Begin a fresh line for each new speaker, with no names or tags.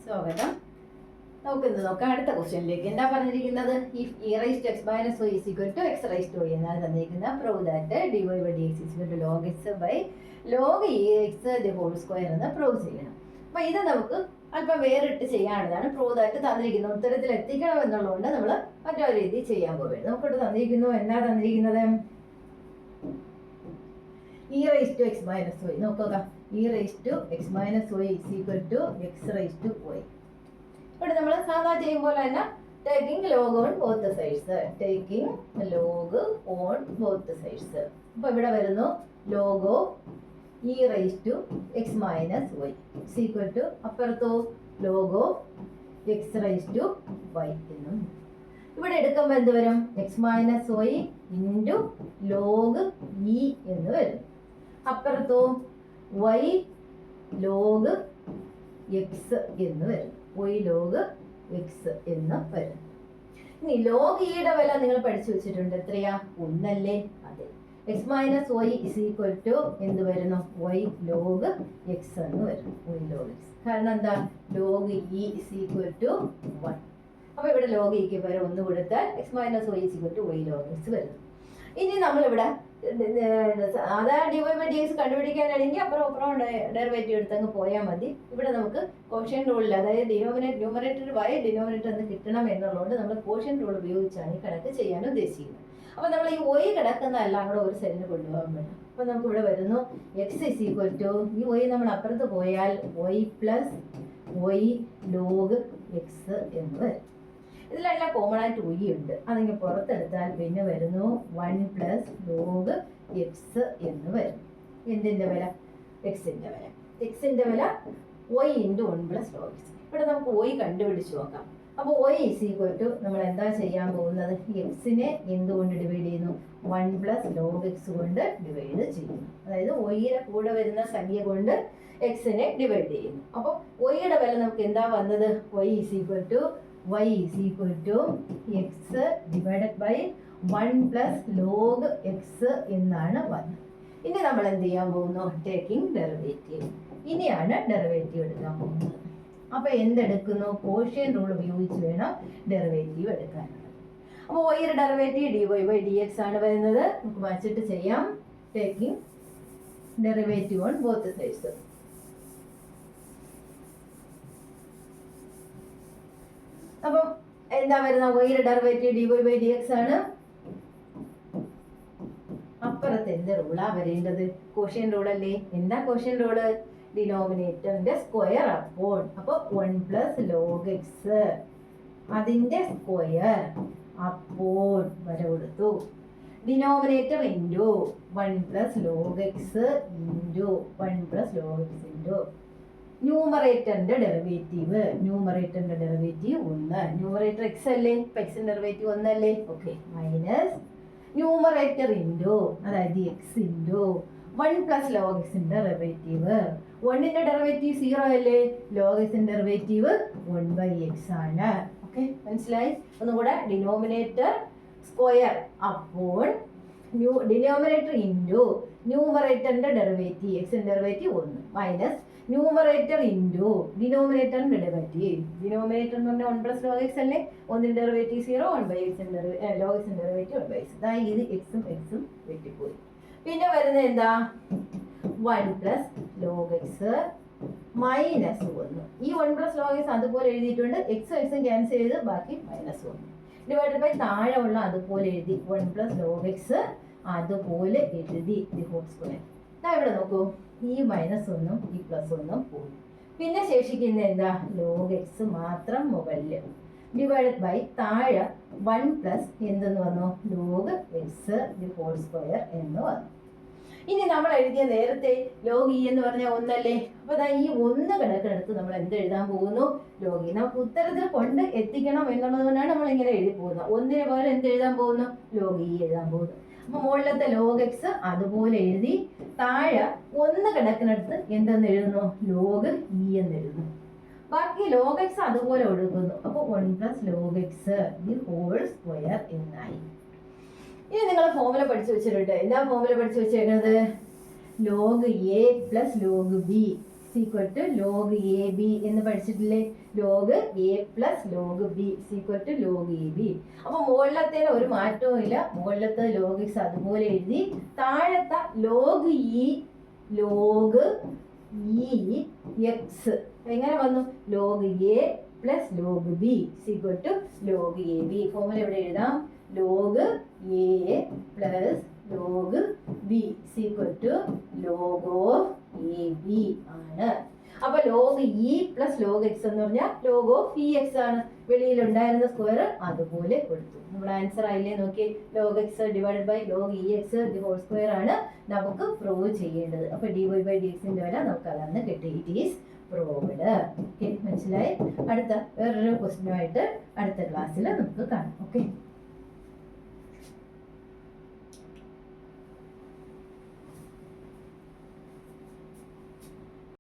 സ്വാഗതം. നമുക്കിന്ന് നോക്കാം അടുത്ത ക്വസ്റ്റ്യനിലേക്ക്. എന്താ പറഞ്ഞിരിക്കുന്നത്? If e raised to x minus y is equal to x raised to y എന്നാണ് തന്നിരിക്കുന്നത്. Prove that dy by dx is equal to log x by log ex the whole square എന്ന് പ്രൂവ് ചെയ്യണം. അപ്പോൾ ഇത് നമുക്ക് അല്പം വേറിട്ട് ചെയ്യാനുള്ളതാണ്. Prove that തന്നിരിക്കുന്നത് ഉത്തരത്തിൽ എത്തിക്കണം എന്നുള്ളതുകൊണ്ട് നമ്മൾ മറ്റൊരു രീതി ചെയ്യാൻ പോവുകയാണ്. നമുക്കിവിടെ തന്നിരിക്കുന്നു. എന്താ തന്നിരിക്കുന്നത്? e raised to x minus y. നോക്കുക, e raised to x minus y is equal to x raised to y. ഇവിടെ നമ്മൾ സാധാ ചെയ്യുമ്പോൾ തന്നെ taking log on both sides, taking log on both sides. അപ്പോൾ ഇവിടെ വരുന്നു log of e raise to x minus y is equal to അപ്പുറത്തോ log of x raise to y എന്നും. ഇവിടെ എടുക്കുമ്പോൾ എന്ത് വരും? X minus y into log e എന്ന് വരും. അപ്പുറത്തോ വൈ ലോഗ് എക്സ് എന്ന് വരും. y ലോഗ് എക്സ് എന്ന് വരും. ഇനി ലോഗ് ഇയുടെ വില നിങ്ങൾ പഠിച്ചു വെച്ചിട്ടുണ്ട്. എത്രയാ? ഒന്നല്ലേ? അതെ. X minus y is equal to എന്ത് വരുന്നു? y ലോഗ് എക്സ് എന്ന് വരും. y log x. കാരണം എന്താ? Log e is equal to 1. അപ്പോൾ ഇവിടെ ലോഗ് ഇക്ക് പകരം 1 കൊടുത്താൽ x minus y is equal to y log x വരുന്നു. ഇനി നമ്മളിവിടെ അതാ d y by d x കണ്ടുപിടിക്കാനാണെങ്കിൽ അപ്പുറം ഡെറിവേറ്റീവ് എടുത്തങ്ങ് പോയാൽ മതി. ഇവിടെ നമുക്ക് കോഷ്യൻ റൂളിൽ, അതായത് ന്യൂമറേറ്റർ ബൈ ഡിനോമിനേറ്റർ എന്ന് കിട്ടണം എന്നുള്ളതുകൊണ്ട് നമ്മൾ കോഷ്യൻ റൂൾ ഉപയോഗിച്ചാണ് ഈ കണക്ക് ചെയ്യാൻ ഉദ്ദേശിക്കുന്നത്. അപ്പോൾ നമ്മൾ ഈ y കിടക്കുന്ന എല്ലാം കൂടെ ഒരു സൈഡിന് കൊണ്ടുപോകാൻ പറ്റും. അപ്പോൾ നമുക്ക് ഇവിടെ വരുന്നു എക്സ് ഇസ് ഈക്വൽ ടു, ഈ y നമ്മൾ അപ്പുറത്ത് പോയാൽ y plus y log X എന്ന് വരും. ഇതിലെല്ലാം കോമൺ ആയിട്ട് y ഉണ്ട്. അതിങ്ങനെ പുറത്തെടുത്താൽ പിന്നെ വരുന്നു 1 പ്ലസ് ലോഗ് എക്സ് എന്ന് വരും. എന്തിൻ്റെ വില? എക്സിൻ്റെ വില. എക്സിൻ്റെ വില y into 1 plus log X. ഇവിടെ നമുക്ക് y കണ്ടുപിടിച്ച് നോക്കാം. അപ്പോൾ y ഈസ് ഈക്വൽ ടു നമ്മൾ എന്താ ചെയ്യാൻ പോകുന്നത്? എക്സിനെ എന്തുകൊണ്ട് ഡിവൈഡ് ചെയ്യുന്നു? 1 പ്ലസ് ലോഗ് എക്സ് കൊണ്ട് ഡിവൈഡ് ചെയ്യുന്നു. അതായത് y-യുടെ കൂടെ വരുന്ന സംഖ്യ കൊണ്ട് എക്സിനെ ഡിവൈഡ് ചെയ്യുന്നു. അപ്പോൾ y-യുടെ വില നമുക്ക് എന്താ വന്നത്? y is equal to y is equal to x divided by 1 plus log x എന്നാണ് വന്നത്. ഇനി നമ്മൾ എന്ത് ചെയ്യാൻ പോകുന്നു? Taking derivative. ഇനിയാണ് ഡെറിവേറ്റീവ് എടുക്കാൻ പോകുന്നത്. അപ്പോൾ എന്തെടുക്കുന്നു? കോഷ്യൻ റൂൾ ഉപയോഗിച്ച് വേണം ഡെറിവേറ്റീവ് എടുക്കാനുള്ളത്. അപ്പോൾ y-യുടെ ഡെറിവേറ്റീവ് dy by dx ആണ് വരുന്നത്. നമുക്ക് വച്ചിട്ട് ചെയ്യാം. Taking derivative on both sides. അപ്പം എന്താ വരുന്ന? y-യുടെ ഡെറിവേറ്റീവ് dy by dx ആണ്. അപ്പുറത്ത് എന്ത് റൂളാ വരേണ്ടത്? കോഷ്യൻ റൂൾ അല്ലേ? എന്താ കോഷ്യൻ റൂള്? ഡിനോമിനേറ്ററിന്റെ സ്ക്വയർ അപ്പോൾ. അപ്പോൾ 1 പ്ലസ് ലോഗ് എക്സ് അതിന്റെ സ്ക്വയർ അപ്പോൾ വര കൊടുത്തു. Denominator into 1 plus log x into 1 plus log x into ന്യൂമറേറ്ററിന്റെ ഡെറിവേറ്റീവ്. ന്യൂമറേറ്ററിന്റെ ഡെറിവേറ്റീവ് 1. ന്യൂമറേറ്റർ എക്സ് അല്ലേ? എക്സിന്റെ ഡെറിവേറ്റീവ് 1 അല്ലേ? ഓക്കെ. മൈനസ് ന്യൂമറേറ്റർ ഇൻറ്റു, അതായത് എക്സ് ഇൻറ്റു 1 പ്ലസ് ലോഗ് എക്സിന്റെ ഡെറിവേറ്റീവ്. 1ന്റെ ഡെറിവേറ്റീവ് 0 അല്ലേ? ലോഗ് എക്സിന്റെ ഡെറിവേറ്റീവ് 1 ബൈ എക്സ് ആണ്. ഓക്കെ, മനസ്സിലായി? ഒന്നുകൂടെ. ഡിനോമിനേറ്റർ സ്ക്വയർ അപ്പോൾ ഡിനോമിനേറ്റർ ഇൻറ്റു ന്യൂമറേറ്ററിന്റെ ഡെറിവേറ്റീവ് എക്സിന്റെ ഡെറിവേറ്റീവ് 1 മൈനസ് ന്യൂമറേറ്റർ ഇൻറ്റു ഡിനോമിനേറ്ററിന്റെ ഡെറിവേറ്റീവ്. ഡിനോമിനേറ്റർ എന്ന് പറഞ്ഞാൽ 1 പ്ലസ് ലോഗ് എക്സ് അല്ലേ? 1ന്റെ ഡെറിവേറ്റീവ് 0, 1 ബൈ എക്സിന്റെ ലോഗ് എക്സിന്റെ ഡെറിവേറ്റീവ് 1 ബൈ എക്സ്. അതായത് ഇത് എക്സും എക്സും വെട്ടിപ്പോയി. പിന്നെ വരുന്നത് എന്താ? 1 പ്ലസ് ലോഗ് എക്സ് മൈനസ് 1. ഈ 1 പ്ലസ് ലോഗ് എക്സ് അതുപോലെ എഴുതിയിട്ടുണ്ട്. എക്സും എക്സും ക്യാൻസൽ ചെയ്ത് ബാക്കി മൈനസ് 1 ഡിവൈഡഡ് ബൈ താഴെ ഉള്ള അതുപോലെ എഴുതി. 1 പ്ലസ് ലോഗ് എക്സ് അതുപോലെ എഴുതി ദി ഹോൾ സ്ക്വയർ. ഇവിടെ നോക്കൂ, ഈ മൈനസ് 1ഉം ഈ പ്ലസ് 1ഉം പോയി. പിന്നെ ശേഷിക്കുന്ന എന്താ? ലോഗ് എക്സ് മാത്രം മുകളിൽ ഡിവൈഡഡ് ബൈ താഴെ 1 പ്ലസ് എന്തെന്ന് വന്നു? Log X the whole square എന്ന് വന്നു. ഇനി നമ്മൾ എഴുതിയ നേരത്തെ ലോഗ് ഇ എന്ന് പറഞ്ഞാൽ 1 അല്ലേ? അപ്പോൾ അതാ ഈ 1 കിടക്കിടത്ത് നമ്മൾ എന്ത് എഴുതാൻ പോകുന്നു? Log E. നമുക്ക് ഉത്തരത്തിൽ കൊണ്ട് എത്തിക്കണം എന്നുള്ളത് കൊണ്ടാണ് നമ്മൾ ഇങ്ങനെ എഴുതി പോകുന്നത്. 1ന് പകരം എന്ത് എഴുതാൻ പോകുന്നു? ലോഗ് ഇ എഴുതാൻ പോകുന്നു. അപ്പോൾ മുകളിലത്തെ ലോഗ് എക്സ് അതുപോലെ എഴുതി താഴെ 1 കിടക്കിനടുത്ത് എന്തെന്ന് എഴുതുന്നു? ലോഗ് ഇ എന്ന് എഴുതുന്നു. ബാക്കി ലോഗ് എക്സ് അതുപോലെ ഒഴുകുന്നു. അപ്പോൾ 1 plus log X the whole square എന്നായി. ഇനി നിങ്ങൾ ഫോർമുല പഠിച്ചു വെച്ചിട്ടുണ്ട്. എന്താ ഫോർമുല പഠിച്ചു വെച്ചേക്കുന്നത്? Log A plus log B equal to log A b എന്ന് പഠിച്ചിട്ടില്ലേ? Log A plus log B equal to log A b. അപ്പൊ മുകളിലത്തെ ഒരു മാറ്റവും ഇല്ല, മുകളിലത്തെ ലോഗ് എക്സ് അതുപോലെ എഴുതി. താഴത്തെ ലോഗ് ഇ എക്സ് എങ്ങനെ വന്നു? Log A plus log B equal to log A B. Formula ഇവിടെ എഴുതാം. Log A plus log B equal to log of A B ആണ്. അപ്പൊ log E plus log X എന്ന് പറഞ്ഞാൽ ലോഗ് ഓഫ് ഇ എക്സ് ആണ്. വെളിയിൽ ഉണ്ടായിരുന്ന square അതുപോലെ കൊടുത്തു. നമ്മുടെ ആൻസർ ആയില്ലേ? നോക്കി, log X divide by log E X the whole square ആണ് നമുക്ക് പ്രൂവ് ചെയ്യേണ്ടത്. അപ്പൊ ഡി വൈ ബൈ ഡി എക്സിന്റെ വില നമുക്ക് അതാണ് കിട്ടി. It is proved. ഓക്കെ, മനസ്സിലായി? അടുത്ത വേറൊരു ക്വസ്റ്റ്യനുമായിട്ട് അടുത്ത ക്ലാസ്സിൽ നമുക്ക് കാണാം. ഓക്കെ.